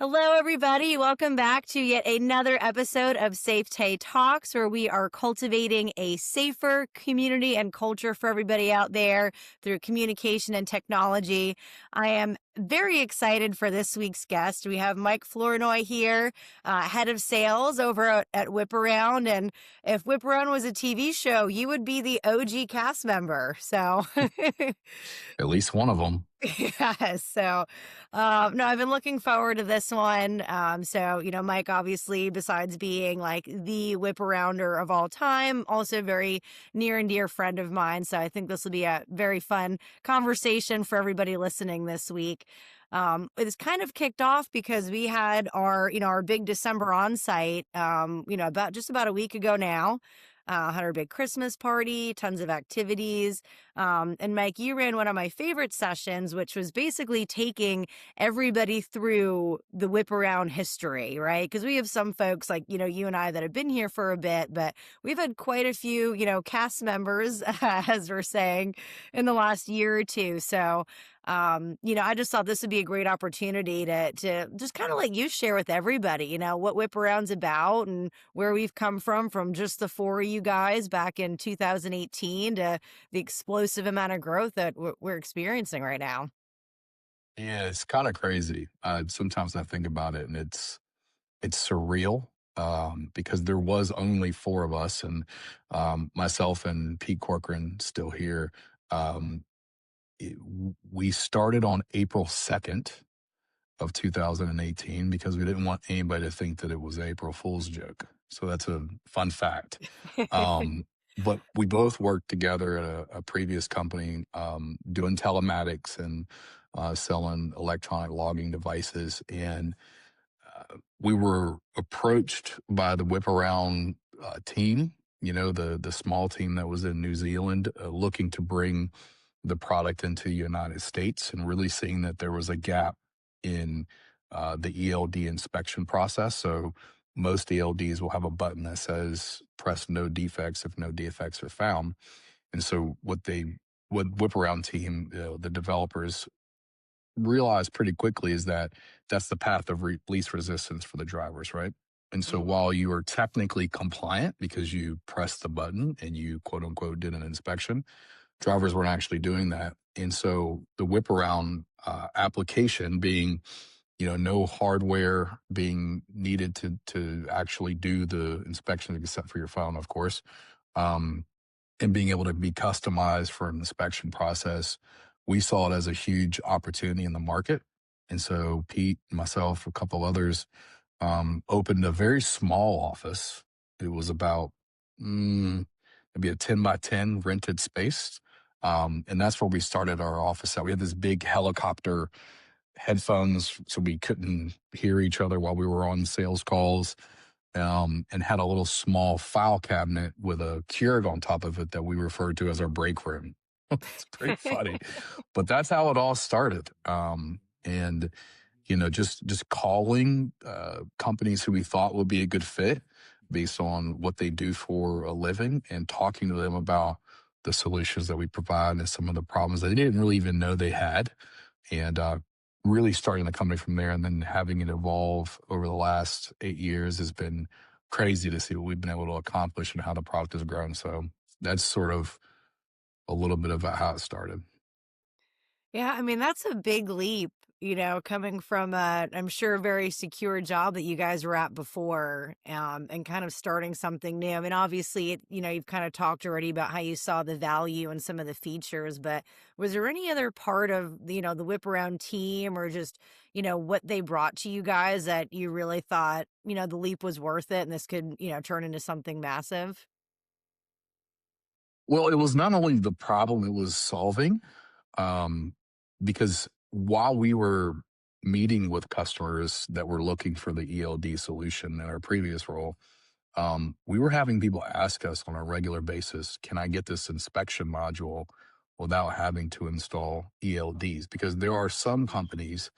Hello, everybody. Welcome back to yet another episode of SafeTay Talks, where we are cultivating a safer community and culture for everybody out there through communication and technology. I am very excited for this week's guest. We have Mike Flournoy here, head of sales over at Whip Around. And if Whip Around was a TV show, you would be the OG cast member. So At least one of them. yes. So, no, I've been looking forward to this one. Mike, obviously, besides being like the whip arounder of all time, also very near and dear friend of mine. So I think this will be a very fun conversation for everybody listening this week. It's kind of kicked off because we had our big December on-site, about a week ago now. Had our big Christmas party, tons of activities. And Mike, you ran one of my favorite sessions, which was basically taking everybody through the whip around history, right? Because we have some folks like, you and I that have been here for a bit, but we've had quite a few, cast members, as we're saying, in the last year or two. So, I just thought this would be a great opportunity to just kind of let you share with everybody, what Whip Around's about and where we've come from just the four of you guys back in 2018 to the explosive amount of growth that we're experiencing right now. Yeah, it's kind of crazy. Sometimes I think about it and it's surreal because there was only four of us and myself and Pete Corcoran still here. Um, we started on April 2nd of 2018 because we didn't want anybody to think that it was an April Fool's joke. So that's a fun fact. Um, but we both worked together at a previous company doing telematics and selling electronic logging devices. And we were approached by the Whip Around team, the small team that was in New Zealand, looking to bring the product into the United States and really seeing that there was a gap in the ELD inspection process. So most ELDs will have a button that says press no defects if no defects are found. And so what Whip Around team, the developers realized pretty quickly is that that's the path of least resistance for the drivers, right? And so while you are technically compliant because you pressed the button and you quote unquote did an inspection, drivers weren't actually doing that. And so the Whip Around application being, no hardware being needed to actually do the inspection except for your phone, of course, and being able to be customized for an inspection process, we saw it as a huge opportunity in the market. And so Pete, myself, a couple others opened a very small office. It was about maybe a 10 by 10 rented space. And that's where we started our office at. We had this big helicopter headphones so we couldn't hear each other while we were on sales calls, and had a little small file cabinet with a Keurig on top of it that we referred to as our break room. It's pretty funny, but that's how it all started. And just calling companies who we thought would be a good fit based on what they do for a living and talking to them about the solutions that we provide and some of the problems that they didn't really even know they had. And really starting the company from there and then having it evolve over the last 8 years has been crazy to see what we've been able to accomplish and how the product has grown. So that's sort of a little bit about how it started. Yeah, I mean, that's a big leap, coming from I'm sure, a very secure job that you guys were at before, and kind of starting something new. I mean, obviously, you've kind of talked already about how you saw the value and some of the features, but was there any other part of, the Whip Around team or just, what they brought to you guys that you really thought, the leap was worth it and this could, turn into something massive? Well, it was not only the problem it was solving, um, because while we were meeting with customers that were looking for the ELD solution in our previous role, we were having people ask us on a regular basis, can I get this inspection module without having to install ELDs? Because there are some companies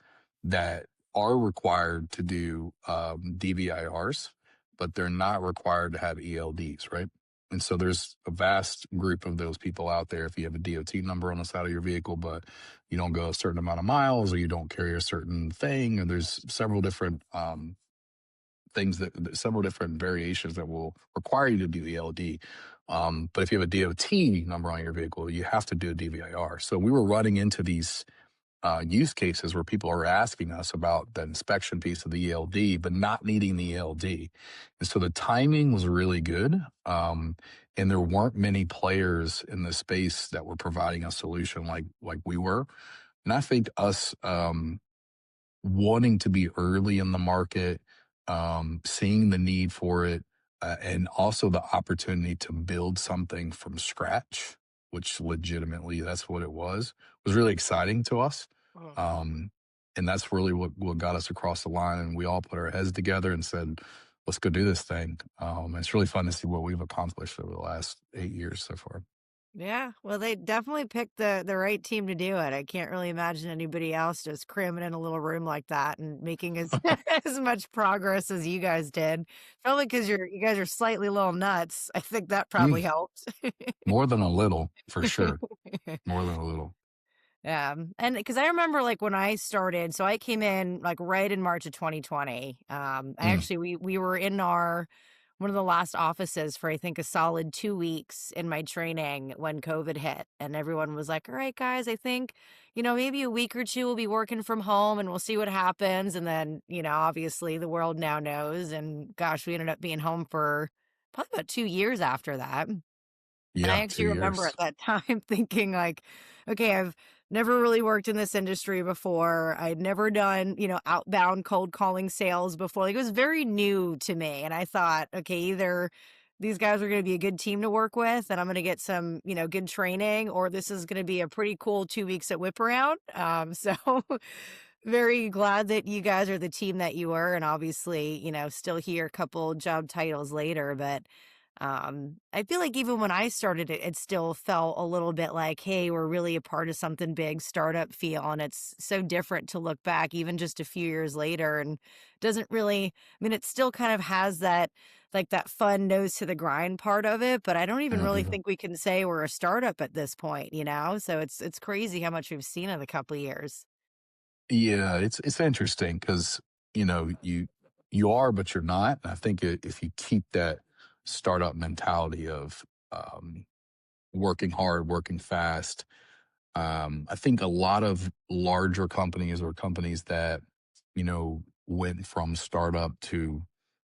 that are required to do DVIRs, but they're not required to have ELDs, right? And so there's a vast group of those people out there. If you have a DOT number on the side of your vehicle, but you don't go a certain amount of miles or you don't carry a certain thing, and there's several different things several different variations that will require you to do ELD. But if you have a DOT number on your vehicle, you have to do a DVIR. So we were running into these use cases where people are asking us about the inspection piece of the ELD, but not needing the ELD. And so the timing was really good. And there weren't many players in the space that were providing a solution like we were. And I think us wanting to be early in the market, seeing the need for it, and also the opportunity to build something from scratch, which legitimately that's what it was really exciting to us. Mhm. Um, and that's really what got us across the line. And we all put our heads together and said, let's go do this thing. It's really fun to see what we've accomplished over the last 8 years so far. Yeah, well, they definitely picked the right team to do it. I can't really imagine anybody else just cramming in a little room like that and making as as much progress as you guys did. Probably because you guys are slightly little nuts. I think that probably Mm, helped. more than a little, for sure. More than a little. Yeah, and because I remember, like, when I started so I came in, like, right in March of 2020. I Mm, actually we were in our one of the last offices for, I think, a solid 2 weeks in my training when COVID hit, and everyone was like, "Alright, guys, I think, maybe a week or 2 we'll be working from home, and we'll see what happens," and then, obviously, the world now knows, and gosh, we ended up being home for probably about 2 years after that. And I yeah, two actually remember at years. that time thinking like, okay, I've never really worked in this industry before. I'd never done, outbound cold calling sales before. Like it was very new to me. And I thought, okay, either these guys are going to be a good team to work with and I'm going to get some, good training, or this is going to be a pretty cool 2 weeks at whip around. So very glad that you guys are the team that you were. And obviously, still here a couple job titles later, but I feel like even when I started it, it still felt a little bit like, hey, we're really a part of something big, startup feel. And it's so different to look back even just a few years later and doesn't really, I mean, it still kind of has that like that fun nose to the grind part of it, but I don't even really Mhm. think we can say we're a startup at this point. So it's crazy how much we've seen in a couple of years. Yeah, it's interesting because you are, but you're not. And I think if you keep that startup mentality of working hard, working fast, I think a lot of larger companies or companies that went from startup to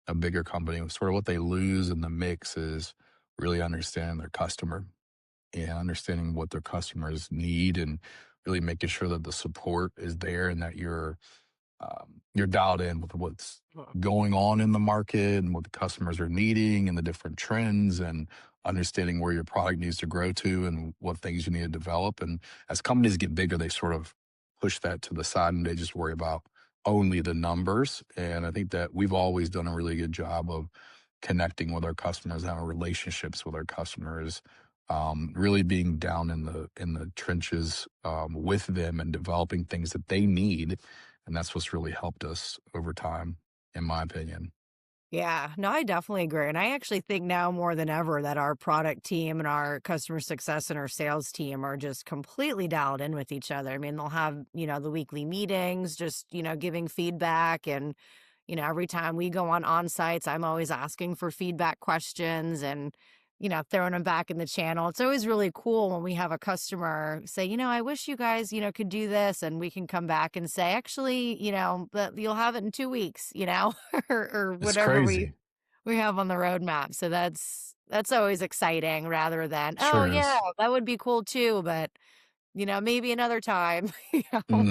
a bigger company, sort of what they lose in the mix is really understanding their customer and understanding what their customers need and really making sure that the support is there and that you're dialed in with what's Mhm. going on in the market and what the customers are needing and the different trends and understanding where your product needs to grow to and what things you need to develop. And as companies get bigger, they sort of push that to the side and they just worry about only the numbers. And I think that we've always done a really good job of connecting with our customers, having relationships with our customers, really being down in the trenches with them and developing things that they need, and that's what's really helped us over time, in my opinion. Yeah, no, I definitely agree. And I actually think now more than ever that our product team and our customer success and our sales team are just completely dialed in with each other. I mean, they'll have, the weekly meetings, just, giving feedback. And, every time we go on sites, I'm always asking for feedback questions and, throwing them back in the channel. It's always really cool when we have a customer say, I wish you guys, could do this. And we can come back and say, actually, but you'll have it in 2 weeks, or It's whatever we crazy. we have on the roadmap. So that's always exciting rather than, "Oh, Sure yeah, is. that would be cool too, but, maybe another time." You know?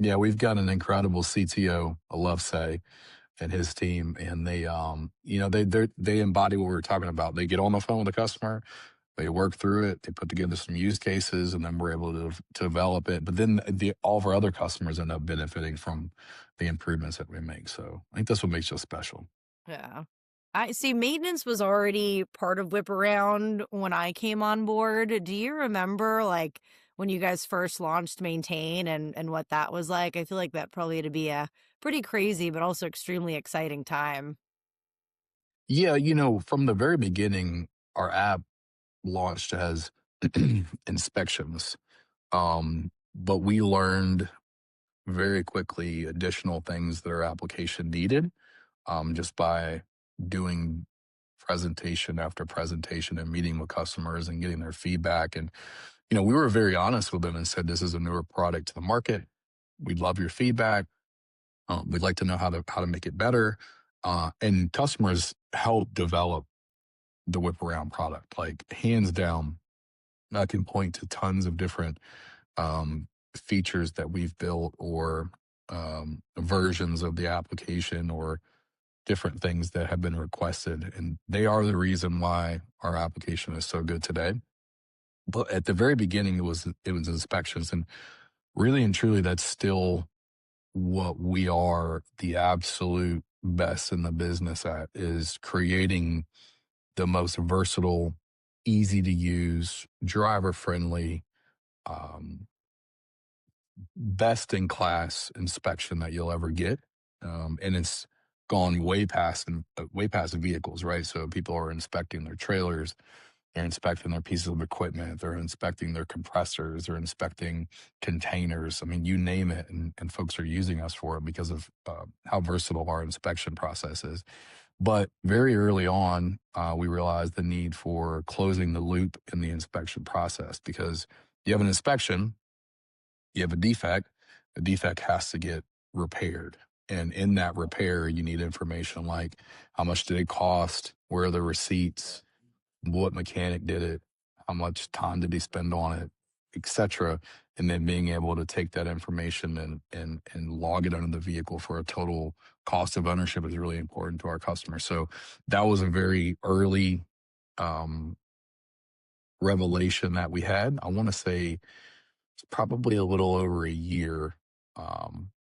Yeah, we've got an incredible CTO, I love Say, and his team, and they embody what we were talking about. They get on the phone with the customer, they work through it, they put together some use cases, and then we're able to develop it. But then all of our other customers end up benefiting from the improvements that we make. So I think that's what makes us special. Yeah. I see maintenance was already part of Whip Around when I came on board. Do you remember, like, when you guys first launched Maintain and what that was like? I feel like that probably had to be a pretty crazy but also extremely exciting time. Yeah, from the very beginning, our app launched as inspections. But we learned very quickly additional things that our application needed, just by doing presentation after presentation and meeting with customers and getting their feedback. And, we were very honest with them and said, this is a newer product to the market. We'd love your feedback. We'd like to know how to make it better. And customers help develop the whip around product, like hands down. I can point to tons of different features that we've built, or versions of the application, or different things that have been requested. And they are the reason why our application is so good today. But at the very beginning, it was inspections. And really and truly, that's still what we are the absolute best in the business at, is creating the most versatile, easy to use, driver friendly, um, best in class inspection that you'll ever get. And it's gone way past vehicles, right? So people are inspecting their trailers, they're inspecting their pieces of equipment, they're inspecting their compressors, they're inspecting containers. I mean, you name it, and folks are using us for it because of how versatile our inspection process is. But very early on, we realized the need for closing the loop in the inspection process, because you have an inspection, you have the defect has to get repaired. And in that repair, you need information like how much did it cost, where are the receipts, what mechanic did it, how much time did he spend on it, etc. And then being able to take that information and log it under the vehicle for a total cost of ownership is really important to our customers. So that was a very early um, revelation that we had. I want to say it's probably a little over a year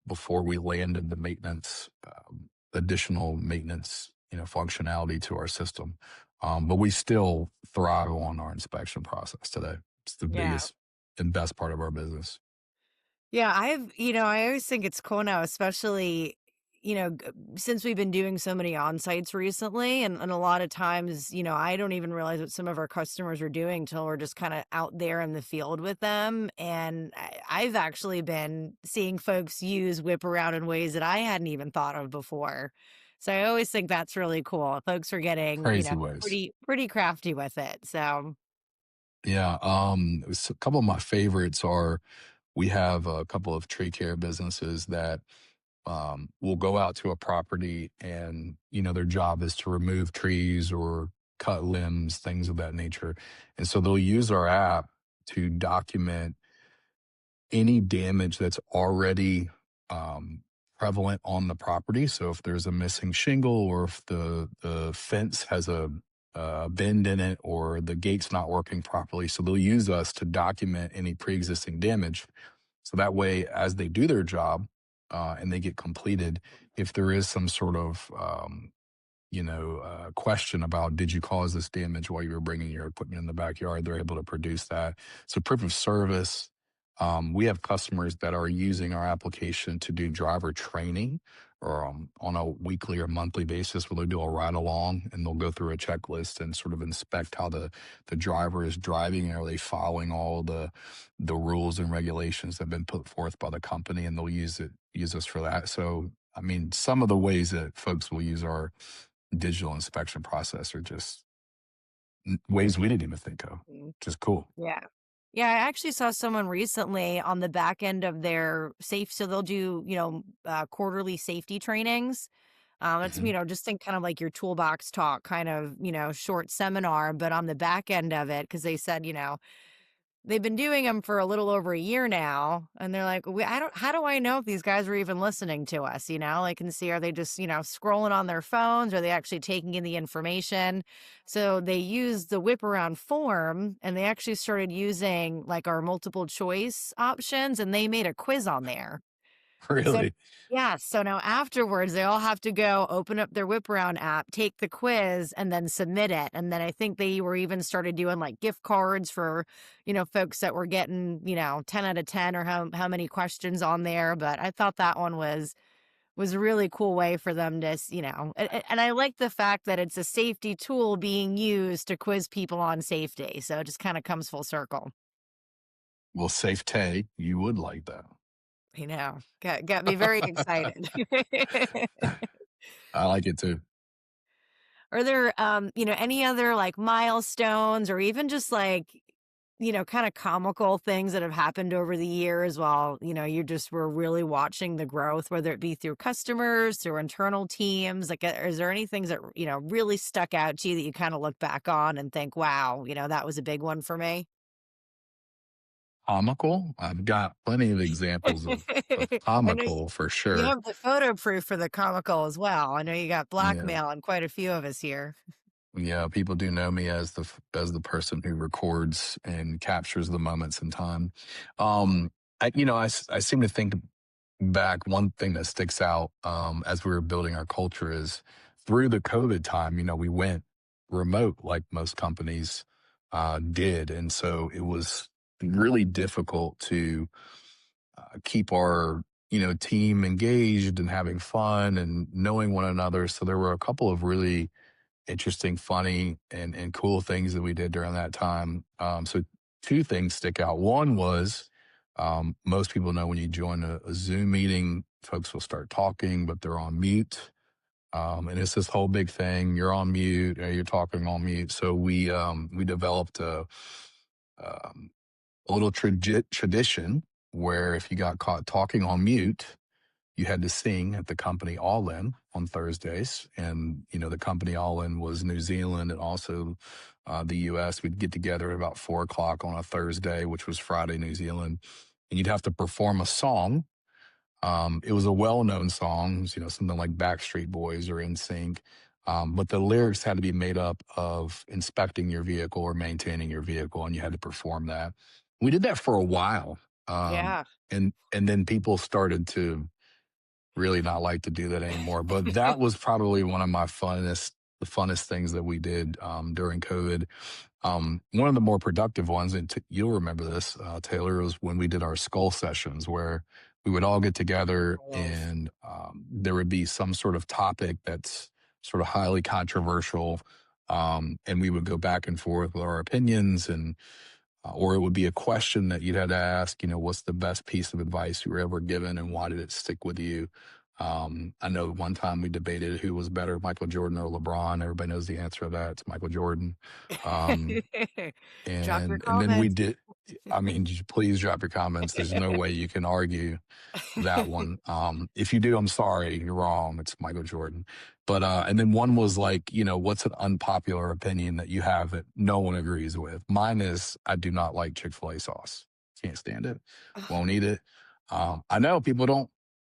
before we landed the additional maintenance, functionality to our system. But we still thrive on our inspection process today. It's the Yeah. biggest and best part of our business. Yeah, I always think it's cool now, especially, since we've been doing so many on-sites recently, and a lot of times, I don't even realize what some of our customers are doing till we're just kind of out there in the field with them. And I've actually been seeing folks use whip around in ways that I hadn't even thought of before. So I always think that's really cool. Folks are getting, Crazy ways. pretty crafty with it. So Yeah. A couple of my favorites are, we have a couple of tree care businesses that will go out to a property, and their job is to remove trees or cut limbs, things of that nature. And so they'll use our app to document any damage that's already um, prevalent on the property. So if there's a missing shingle, or if the fence has a bend in it, or the gate's not working properly, so they'll use us to document any pre-existing damage. So that way, as they do their job and they get completed, if there is some sort of question about, did you cause this damage while you were bringing your equipment in the backyard, they're able to produce that. So proof of service. We have customers that are using our application to do driver training, or on a weekly or monthly basis, where they'll do a ride along and they'll go through a checklist and sort of inspect how the driver is driving. Are they following all the rules and regulations that have been put forth by the company? And they'll use us for that. So I mean, some of the ways that folks will use our digital inspection process are just ways we didn't even think of, mm, which is cool. yeah. Yeah, I actually saw someone recently on the back end of their so they'll do, quarterly safety trainings. It's, Mhm. just think kind of like your toolbox talk kind of, short seminar, but on the back end of it, because they said, they've been doing them for a little over a year now, and they're like, I don't how do I know if these guys are even listening to us, Like, and see, are they just, scrolling on their phones? Are they actually taking in the information? So they used the whip around form, and they actually started using, like, our multiple choice options, and they made a quiz on there. So Really? yeah, so now afterwards, they all have to go open up their Whip Around app, take the quiz, and then submit it. And then I think they were even started doing like gift cards for, folks that were getting, 10 out of 10, or how many questions on there. But I thought that one was a really cool way for them to, and I like the fact that it's a safety tool being used to quiz people on safety. So it just kind of comes full circle. Well, Safe-Tay, you would like that. You know, got me very excited. I like it too. Are there, any other like milestones or even just like, kind of comical things that have happened over the years while, you just were really watching the growth, whether it be through customers, through internal teams? Like, is there any things that, really stuck out to you that you kind of look back on and think, wow, that was a big one for me? Comical? I've got plenty of examples of I know comical for you sure. have the photo proof for the comical as well. I know you got Yeah. blackmail on quite a few of us here. Yeah, people do know me as as the person who records and captures the moments in time. Um, I seem to think back. One thing that sticks out as we were building our culture is through the COVID time. We went remote like most companies did, and so it was really difficult to keep our team engaged and having fun and knowing one another. So there were a couple of really interesting, funny, and cool things that we did during that time. So two things stick out. One was most people know when you join a Zoom meeting, folks will start talking, but they're on mute. And it's this whole big thing. You're on mute, or you're talking on mute. So we developed um, a little tradition where if you got caught talking on mute, you had to sing at the company All In on Thursdays. And, the company All In was New Zealand and also the US. We'd get together at about 4 o'clock on a Thursday, which was Friday, New Zealand. And you'd have to perform a song. It was a well known song, something like Backstreet Boys or In Sync. But the lyrics had to be made up of inspecting your vehicle or maintaining your vehicle, and you had to perform that. We did that for a while. Um, Yeah. and then people started to really not like to do that anymore. But that was probably one of my the funnest things that we did during COVID. One of the more productive ones, and you'll remember this, Taylor, was when we did our skull sessions where we would all get together Yes. and there would be some sort of topic that's sort of highly controversial. And we would go back and forth with our opinions or it would be a question that you'd had to ask, what's the best piece of advice you were ever given and why did it stick with you? I know one time we debated who was better, Michael Jordan or LeBron. Everybody knows the answer to that. It's Michael Jordan. Um, Drop your and then we comments. did, I mean, please drop your comments. There's no way you can argue that one. If you do, I'm sorry, you're wrong. It's Michael Jordan. But and then one was like, what's an unpopular opinion that you have that no one agrees with? Mine is I do not like Chick-fil-A sauce. Can't stand it. Won't eat it. I know people don't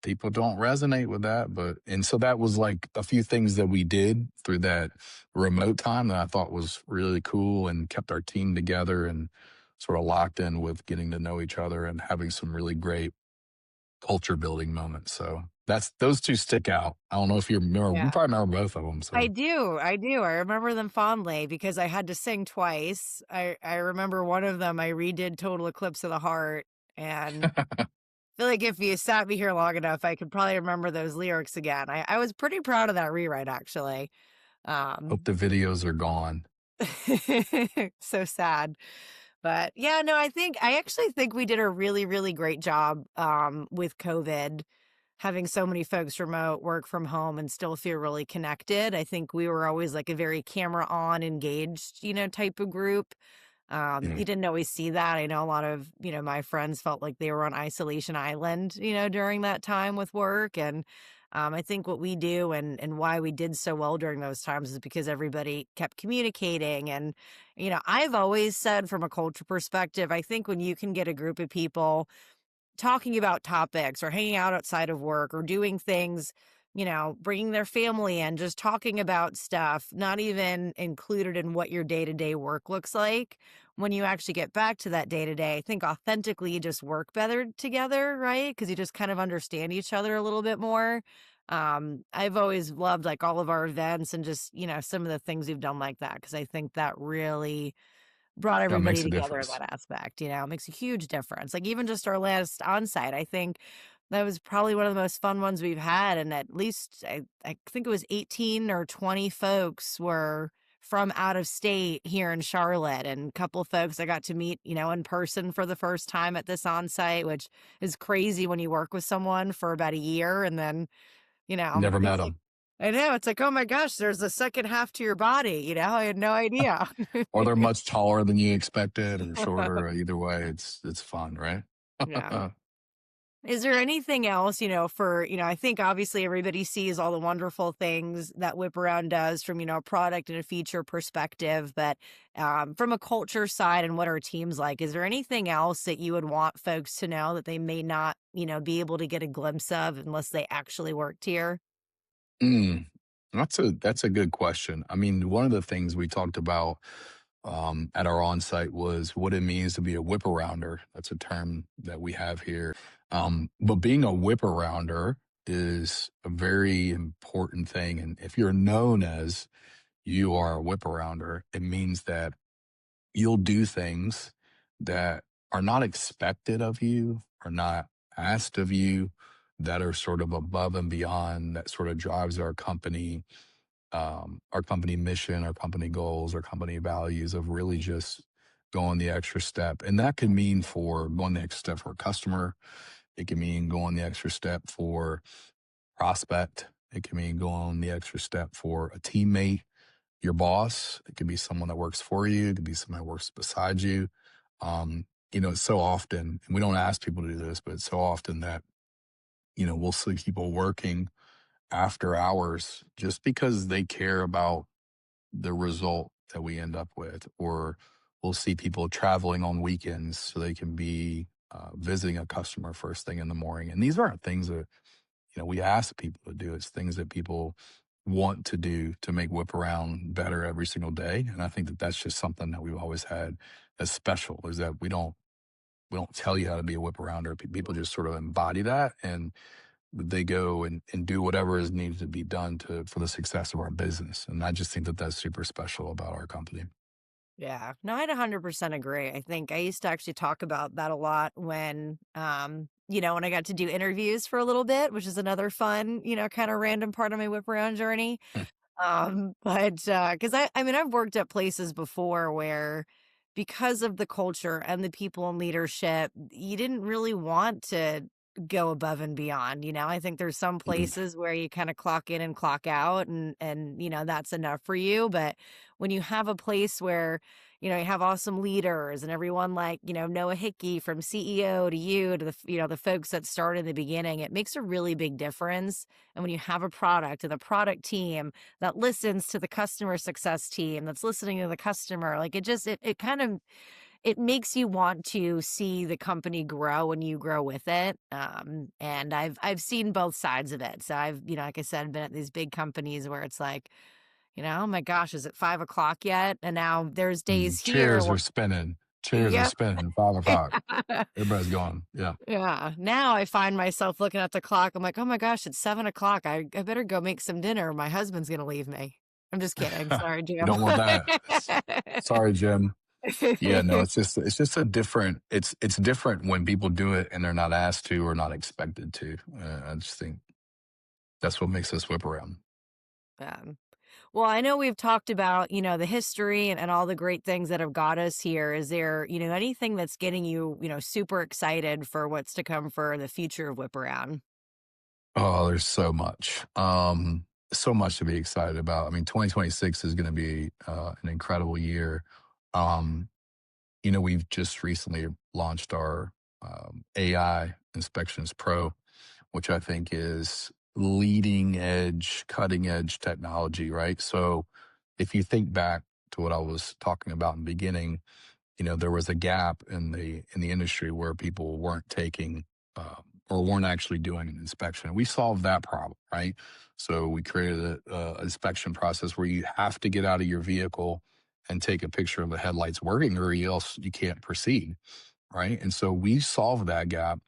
resonate with that, but and so that was like a few things that we did through that remote time that I thought was really cool and kept our team together and sort of locked in with getting to know each other and having some really great culture building moments. So that's those two stick out. I don't know if you remember. You Yeah. probably remember both of them. I So do, I do. I remember them fondly because I had to sing twice. I remember one of them, I redid Total Eclipse of the Heart, and I feel like if you sat me here long enough, I could probably remember those lyrics again. I was pretty proud of that rewrite, actually. hope Um, the videos are gone. so sad. But yeah, no, I actually think we did a really, really great job with COVID, having so many folks remote work from home and still feel really connected. I think we were always like a very camera on engaged, type of group. Yeah. You didn't always see that. I know a lot of, my friends felt like they were on isolation island, during that time with work. And I think what we do and why we did so well during those times is because everybody kept communicating. And, I've always said from a culture perspective, I think when you can get a group of people talking about topics or hanging out outside of work or doing things, bringing their family in, just talking about stuff, not even included in what your day to day work looks like. When you actually get back to that day to day, I think authentically you just work better together, right? Because you just kind of understand each other a little bit more. I've always loved like all of our events and just, some of the things we've done like that because I think that really brought That everybody makes a together in difference. that aspect, it makes a huge difference. Like even just our last onsite, I think That was probably one of the most fun ones we've had, and at least I think it was 18 or 20 folks were from out of state here in Charlotte, and a couple of folks I got to meet, in person for the first time at this on-site, which is crazy when you work with someone for about a year and then, Never met it's like them. I know, it's like, "Oh my gosh, there's a second half to your body," I had no idea. Or they're much taller than you expected or shorter. Either way, it's fun, right? Yeah. Is there anything else, I think obviously everybody sees all the wonderful things that Whip Around does from, a product and a feature perspective, but from a culture side and what our team's like, is there anything else that you would want folks to know that they may not, be able to get a glimpse of unless they actually worked here? Mm, that's a good question. I mean, one of the things we talked about at our on-site was what it means to be a whip arounder. That's a term that we have here. But being a whip arounder is a very important thing. And if you're known as you are a whip arounder, it means that you'll do things that are not expected of you, are not asked of you, that are sort of above and beyond, that sort of drives our company mission, our company goals, our company values of really just going the extra step. And that could mean for going the extra step for a customer. It can mean going the extra step for prospect. It can mean going the extra step for a teammate, your boss. It could be someone that works for you. It could be someone that works beside you. It's so often, and we don't ask people to do this, but it's so often that, we'll see people working after hours just because they care about the result that we end up with. Or we'll see people traveling on weekends so they can be visiting a customer first thing in the morning. And these aren't things that, we ask people to do. It's things that people want to do to make Whip Around better every single day. And I think that that's just something that we've always had as special is that we don't tell you how to be a whip arounder. People just sort of embody that and they go and do whatever is needed to be done for the success of our business. And I just think that that's super special about our company. Yeah. No, I'd 100% agree. I think I used to actually talk about that a lot when I got to do interviews for a little bit, which is another fun, kind of random part of my whip around journey. But, because I mean, I've worked at places before where because of the culture and the people in leadership, you didn't really want to go above and beyond, I think there's some Mhm. places where you kinda clock in and clock out and that's enough for you, but when you have a place where, you have awesome leaders and everyone like, Noah Hickey from CEO to you to the folks that started in the beginning, it makes a really big difference, and when you have a product and the product team that listens to the customer success team, that's listening to the customer. Like it kind of it makes you want to see the company grow and you grow with it. And I've seen both sides of it. So I've, like I said, been at these big companies where it's like, oh my gosh, is it 5 o'clock yet? And now there's days here Chairs where, are spinning. Chairs are yep. spinning. 5 o'clock. Everybody's going. Yeah. Yeah. Now I find myself looking at the clock. I'm like, oh my gosh, it's 7 o'clock. I better go make some dinner. My husband's gonna leave me. I'm just kidding. Sorry, You Jim. don't want that. Sorry, Jim. Yeah, no, it's just a different it's different when people do it and they're not asked to or not expected to. I just think that's what makes us whip around. Um, well, I know we've talked about, the history and all the great things that have got us here. Is there, anything that's getting you, super excited for what's to come for the future of Whip Around? Oh, there's so much to be excited about. I mean, 2026 is going to be an incredible year. Um, we've just recently launched our AI Inspections Pro, which I think is leading edge, cutting edge technology, right? So if you think back to what I was talking about in the beginning, there was a gap in the industry where people weren't taking or weren't actually doing an inspection. We solved that problem, right? So we created a inspection process where you have to get out of your vehicle and take a picture of the headlights working, or else you can't proceed, right? And so we solved that gap.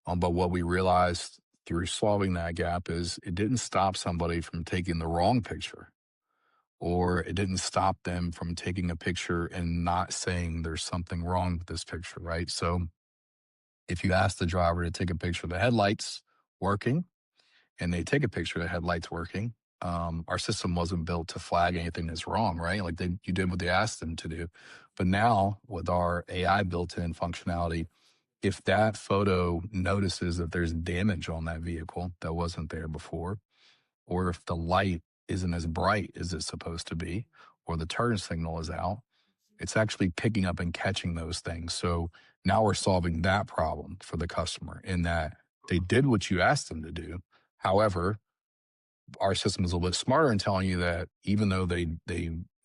But what we realized through solving that gap is it didn't stop somebody from taking the wrong picture, or it didn't stop them from taking a picture and not saying there's something wrong with this picture, right? So If you ask the driver to take a picture of the headlights working, and they take a picture of the headlights working, our system wasn't built to flag anything that's wrong, right? Like you did what they asked them to do. But now with our AI built-in functionality, if that photo notices that there's damage on that vehicle that wasn't there before, or if the light isn't as bright as it's supposed to be, or the turn signal is out, it's actually picking up and catching those things. So now we're solving that problem for the customer in that they did what you asked them to do. However, our system is a little bit smarter in telling you that even though they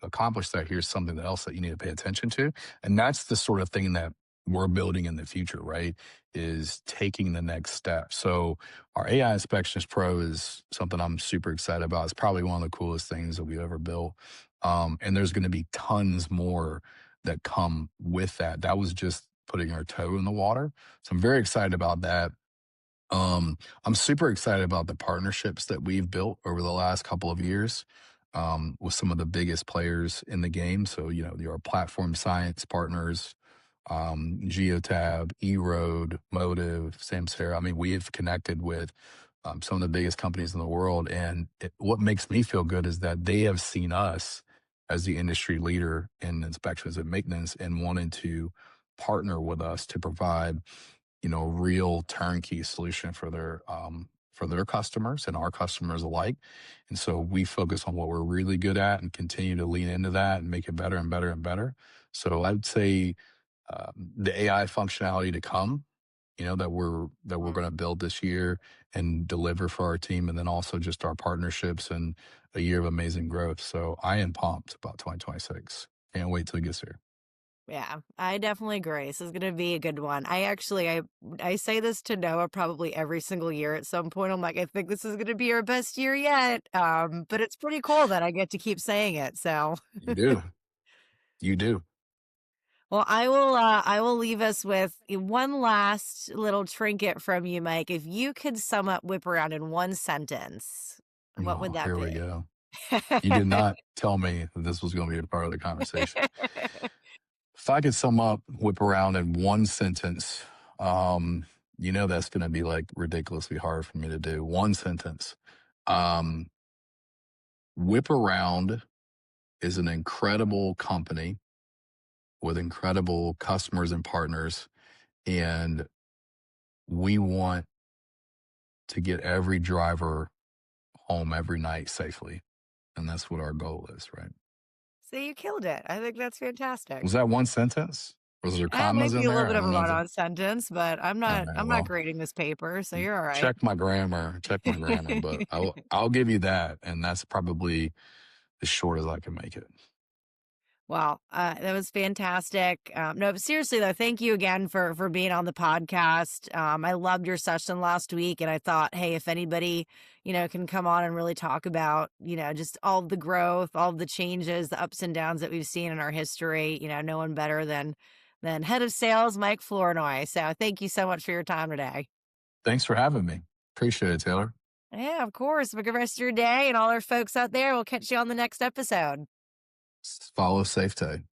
accomplished that, here's something else that you need to pay attention to. And that's the sort of thing that we're building in the future, right? Is taking the next step. So our AI Inspectionist Pro is something I'm super excited about. It's probably one of the coolest things that we've ever built. And there's going to be tons more that come with that. That was just putting our toe in the water. So I'm very excited about that. I'm super excited about the partnerships that we've built over the last couple of years with some of the biggest players in the game. So, your platform science partners, Geotab, eRoad, Motive, Samsara. I mean, we've connected with some of the biggest companies in the world. And what makes me feel good is that they have seen us as the industry leader in inspections and maintenance and wanted to partner with us to provide real turnkey solution for their customers and our customers alike. And so we focus on what we're really good at and continue to lean into that and make it better and better and better. So I'd say the AI functionality to come, that we're Mm. going to build this year and deliver for our team, and then also just our partnerships and a year of amazing growth. So I am pumped about 2026. Can't wait till it gets here. Yeah, I definitely agree. This is gonna be a good one. I say this to Noah probably every single year at some point. I'm like, I think this is gonna be our best year yet. But it's pretty cool that I get to keep saying it. So, You do. You do. well, I will leave us with one last little trinket from you, Mike. If you could sum up whip around in one sentence, what would Oh, that here we be? go. You did not tell me that this was going to be a part of the conversation. If I could sum up whip around in one sentence, um, that's going to be like ridiculously hard for me to do. One sentence. Um, Whip around is an incredible company with incredible customers and partners, and we want to get every driver home every night safely, and that's what our goal is. Right? So you killed it. I think that's fantastic. Was that one sentence? Was there That might commas be in a there? little bit I of a don't know if run-on sentence, but all right, I'm not well, grading this paper, so you're all right. check my grammar, but I'll give you that, and that's probably as short as I can make it. Wow, that was fantastic. No, but seriously though, thank you again for being on the podcast. I loved your session last week, and I thought, hey, if anybody can come on and really talk about just all of the growth, all of the changes, the ups and downs that we've seen in our history, no one better than head of sales Mike Flournoy. So thank you so much for your time today. Thanks for having me. Appreciate it, Taylor. Yeah, of course. Have a good rest of your day, and all our folks out there. We'll catch you on the next episode. Follow SafeTay.